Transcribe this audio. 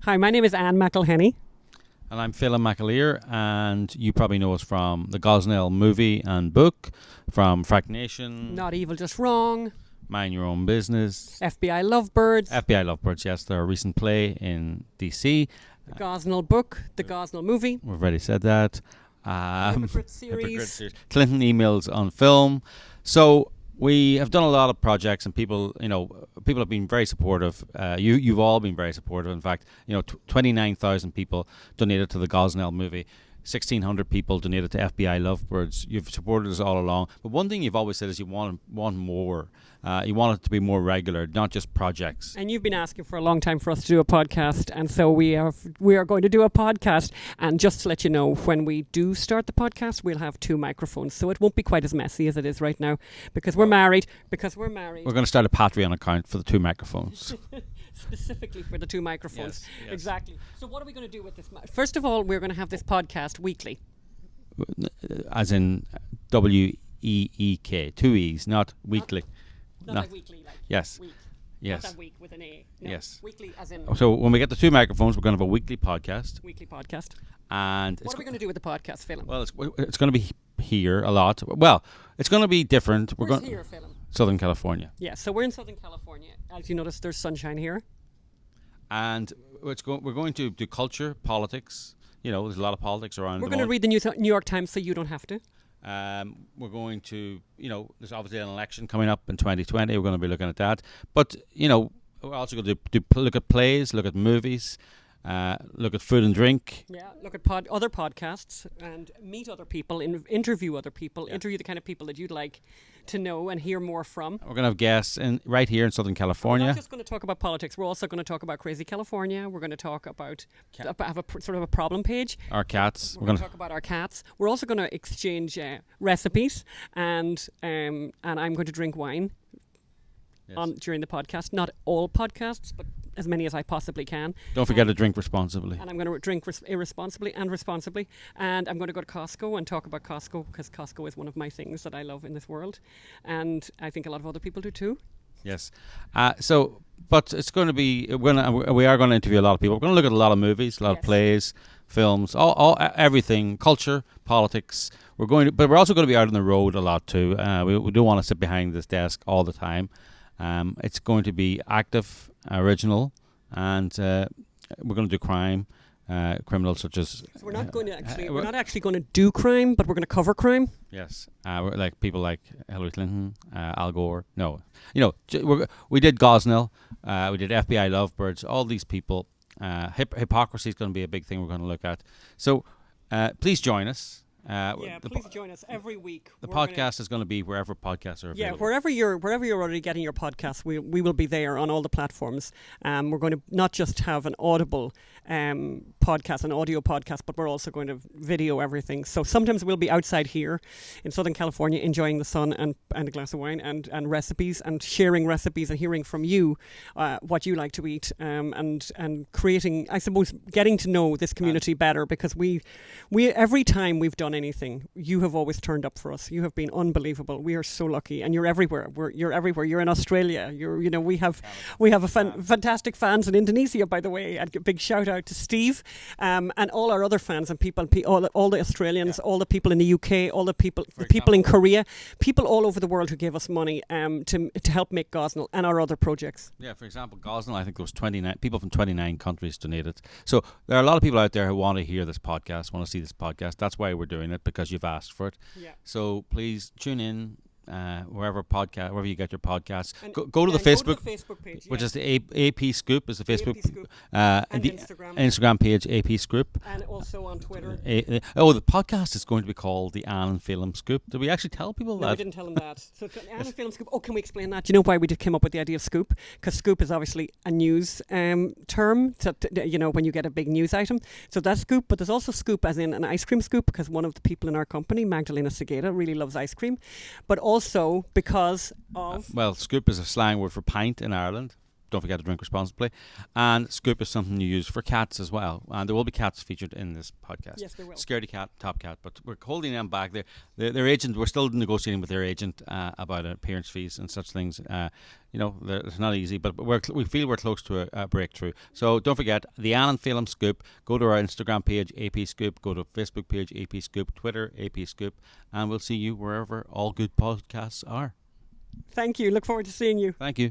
Hi, my name is Anne McElhenney. And I'm Phelim McAleer, and you probably know us from the Gosnell movie and book, from Frack Nation, Not Evil, Just Wrong, Mind Your Own Business, FBI Lovebirds, FBI Lovebirds, yes, their recent play in DC. the Gosnell book, the Gosnell movie, We've already said that. Hypocrite series. Clinton emails on film. So we have done a lot of projects, and people have been very supportive. You've all been very supportive. In fact, 29,000 people donated to the Gosnell movie. 1,600 people donated to FBI Lovebirds. You've supported us all along. But one thing you've always said is you want more. You want it to be more regular, not just projects. And you've been asking for a long time for us to do a podcast, and so we are going to do a podcast. And just to let you know, when we do start the podcast, we'll have 2 microphones, so it won't be quite as messy as it is right now because we're married. We're going to start a Patreon account for the 2 microphones. Specifically for the 2 microphones. Yes. Exactly. So what are we going to do with this? First of all, we're going to have this podcast weekly. As in WEEK, 2 E's, not weekly. Not like weekly, like yes. Week. Yes. Not that week with an A. No, yes. Weekly as in... So when we get the 2 microphones, we're going to have a weekly podcast. Weekly podcast. And what are we going to do with the podcast, Phelim? Well, it's going to be here a lot. Well, it's going to be different. We're going here, Phelim? Southern California. Yeah, so we're in Southern California. As you notice, there's sunshine here. And we're going to do culture, politics. There's a lot of politics around. We're going to read the New York Times so you don't have to. We're going to, there's obviously an election coming up in 2020. We're going to be looking at that. But, we're also going to look at plays, look at movies, look at food and drink. Yeah, look at other podcasts and meet other people, interview other people, interview the kind of people that you'd like to know and hear more from. We're going to have guests right here in Southern California. We're not just going to talk about politics. We're also going to talk about crazy California. We're going to talk about have a sort of a problem page. Our cats. We're going to talk about our cats. We're also going to exchange recipes, and I'm going to drink wine during the podcast. Not all podcasts, but as many as I possibly can. Don't forget to drink responsibly. And I'm going to drink irresponsibly and responsibly. And I'm going to go to Costco and talk about Costco, because Costco is one of my things that I love in this world. And I think a lot of other people do too. Yes. But it's going to be, we are going to interview a lot of people. We're going to look at a lot of movies, a lot of plays, films, everything, culture, politics. But we're also going to be out on the road a lot too. We don't want to sit behind this desk all the time. It's going to be active, original, and we're going to do crime, criminals such as... So we're not going to we're not actually going to do crime, but we're going to cover crime? Yes. We're like people like Hillary Clinton, Al Gore. No. We did Gosnell, we did FBI Lovebirds, all these people. Hypocrisy is going to be a big thing we're going to look at. So please join us. Please join us every week. The podcast is going to be wherever podcasts are available. Yeah, wherever you're already getting your podcasts, we will be there on all the platforms. We're going to not just have an audible podcast, an audio podcast, but we're also going to video everything. So sometimes we'll be outside here in Southern California enjoying the sun and a glass of wine and recipes and sharing recipes and hearing from you what you like to eat and creating, I suppose, getting to know this community better, because we every time we've done anything, you have always turned up for us. You have been unbelievable. We are so lucky, and you're everywhere. You're everywhere. You're in Australia. We have fantastic fans in Indonesia, by the way. And a big shout out to Steve, and all our other fans and people, all the Australians, all the people in the UK, all the people in Korea, people all over the world who gave us money to help make Gosnell and our other projects. Yeah, for example, Gosnell, I think there was 29 people from 29 countries donated. So there are a lot of people out there who want to hear this podcast, want to see this podcast. That's why we're doing it, because you've asked for it. Yeah. So please tune in wherever you get your podcasts. Go to the Facebook page, which is the AP Scoop, is the Facebook Scoop, and the Instagram page, AP Scoop, and also on Twitter. The podcast is going to be called the Anne and Phelim Scoop. Did we actually tell people that? No, we didn't tell them that. So Anne and Phelim Scoop. Oh, can we explain that? Do you know why we came up with the idea of scoop? Because scoop is obviously a news term. When you get a big news item. So that's scoop. But there's also scoop as in an ice cream scoop, because one of the people in our company, Magdalena Segeda, really loves ice cream. But also because of... scoop is a slang word for pint in Ireland. don't forget to drink responsibly. And Scoop is something you use for cats as well. And there will be cats featured in this podcast. Yes, there will. Scaredy cat, top cat. But we're holding them back. Their agent, we're still negotiating with their agent about appearance fees and such things. It's not easy, but we feel we're close to a breakthrough. So don't forget, the Alan Phelim Scoop. Go to our Instagram page, AP Scoop. Go to Facebook page, AP Scoop. Twitter, AP Scoop. And we'll see you wherever all good podcasts are. Thank you. Look forward to seeing you. Thank you.